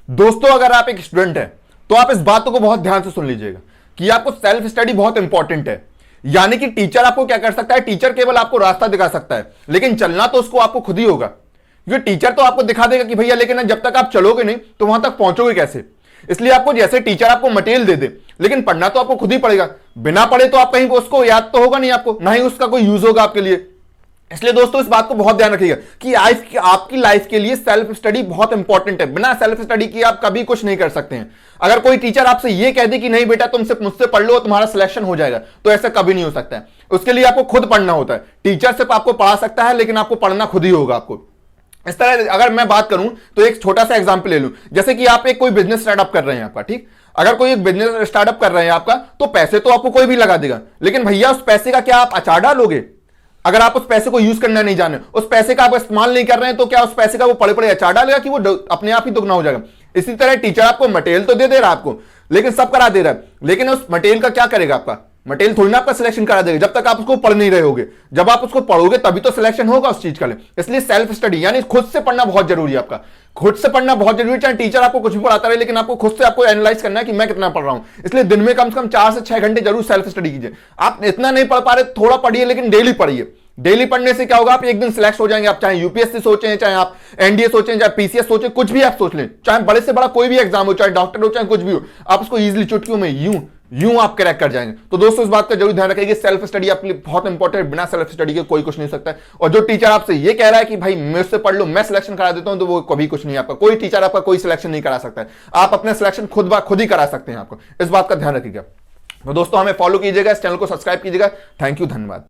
दोस्तों अगर आप एक स्टूडेंट हैं तो आप इस बात को बहुत ध्यान से सुन लीजिएगा कि आपको सेल्फ स्टडी बहुत इंपॉर्टेंट है। यानी कि टीचर आपको क्या कर सकता है, टीचर केवल आपको रास्ता दिखा सकता है, लेकिन चलना तो उसको आपको खुद ही होगा। क्योंकि टीचर तो आपको दिखा देगा कि भैया, लेकिन जब तक आप चलोगे नहीं तो वहां तक पहुंचोगे कैसे। इसलिए आपको जैसे टीचर आपको मटेरियल दे दे, लेकिन पढ़ना तो आपको खुद ही पड़ेगा। बिना पढ़े तो आप कहीं उसको याद तो होगा नहीं आपको, ना ही उसका कोई यूज होगा आपके लिए। इसलिए दोस्तों इस बात को बहुत ध्यान रखिएगा कि आपकी लाइफ के लिए सेल्फ स्टडी बहुत इंपॉर्टेंट है। बिना सेल्फ स्टडी के आप कभी कुछ नहीं कर सकते हैं। अगर कोई टीचर आपसे ये कह दे कि नहीं बेटा तुम सिर्फ मुझसे पढ़ लो तुम्हारा सिलेक्शन हो जाएगा, तो ऐसा कभी नहीं हो सकता है। उसके लिए आपको खुद पढ़ना होता है। टीचर सिर्फ आपको पढ़ा सकता है, लेकिन आपको पढ़ना खुद ही होगा आपको। इस तरह अगर मैं बात करूं तो एक छोटा सा एग्जांपल ले लूं, जैसे कि आप एक कोई बिजनेस स्टार्टअप कर रहे हैं आपका, ठीक। अगर कोई एक बिजनेस स्टार्टअप कर रहे हैं आपका, तो पैसे तो आपको कोई भी लगा देगा, लेकिन भैया उस पैसे का क्या आप अचार डालोगे? अगर आप उस पैसे को यूज करना नहीं जाने, उस पैसे का आप इस्तेमाल नहीं कर रहे हैं, तो क्या उस पैसे का वो पड़े पड़े अचार डालेगा कि वो अपने आप ही दुगना हो जाएगा। इसी तरह टीचर आपको मटेरियल तो दे रहा है आपको, लेकिन सब करा दे रहा है, लेकिन उस मटेरियल का क्या करेगा? आपका मटेरियल थोड़ी ना आपका सिलेक्शन करा देगा जब तक आप उसको पढ़ नहीं रहे होगे। जब आप उसको पढ़ोगे तभी तो सिलेक्शन होगा उस चीज का। इसलिए सेल्फ स्टडी यानी खुद से पढ़ना बहुत जरूरी है। आपका खुद से पढ़ना बहुत जरूरी है। चाहे टीचर आपको कुछ भी पढ़ाता रहे, लेकिन आपको खुद से आपको एनालाइज करना है कि मैं कितना पढ़ रहा हूं। इसलिए दिन में कम से कम 4 से 6 घंटे जरूर सेल्फ स्टडी कीजिए। आप इतना नहीं पढ़ पा रहे, थोड़ा पढ़िए, लेकिन डेली पढ़िए। डेली पढ़ने से क्या होगा, आप एक दिन सिलेक्ट हो जाएंगे। आप चाहे यूपीएससी सोचें, चाहे आप एनडीए सोचें, चाहे पीसीएस सोचें, कुछ भी आप सोच लें, चाहे बड़े से बड़ा कोई भी एग्जाम हो, चाहे डॉक्टर हो, चाहे कुछ भी हो, आप उसको इजीली चुटकियों में यूं आप क्रैक कर जाएंगे। तो दोस्तों इस बात का जरूर ध्यान रखिए, सेल्फ स्टडी आपके लिए बहुत इंपॉर्टेंट है। बिना सेल्फ स्टडी के कोई कुछ नहीं सकता है। और जो टीचर आपसे ये कह रहा है कि भाई मुझसे पढ़ लो, मैं सिलेक्शन करा देता हूं, तो वो कभी कुछ नहीं। आपका कोई टीचर आपका कोई सिलेक्शन नहीं करा सकता है। आप अपना सिलेक्शन खुद ही करा सकते हैं। आपको इस बात का ध्यान रखिएगा। तो दोस्तों हमें फॉलो कीजिएगा, इस चैनल को सब्सक्राइब कीजिएगा। थैंक यू, धन्यवाद।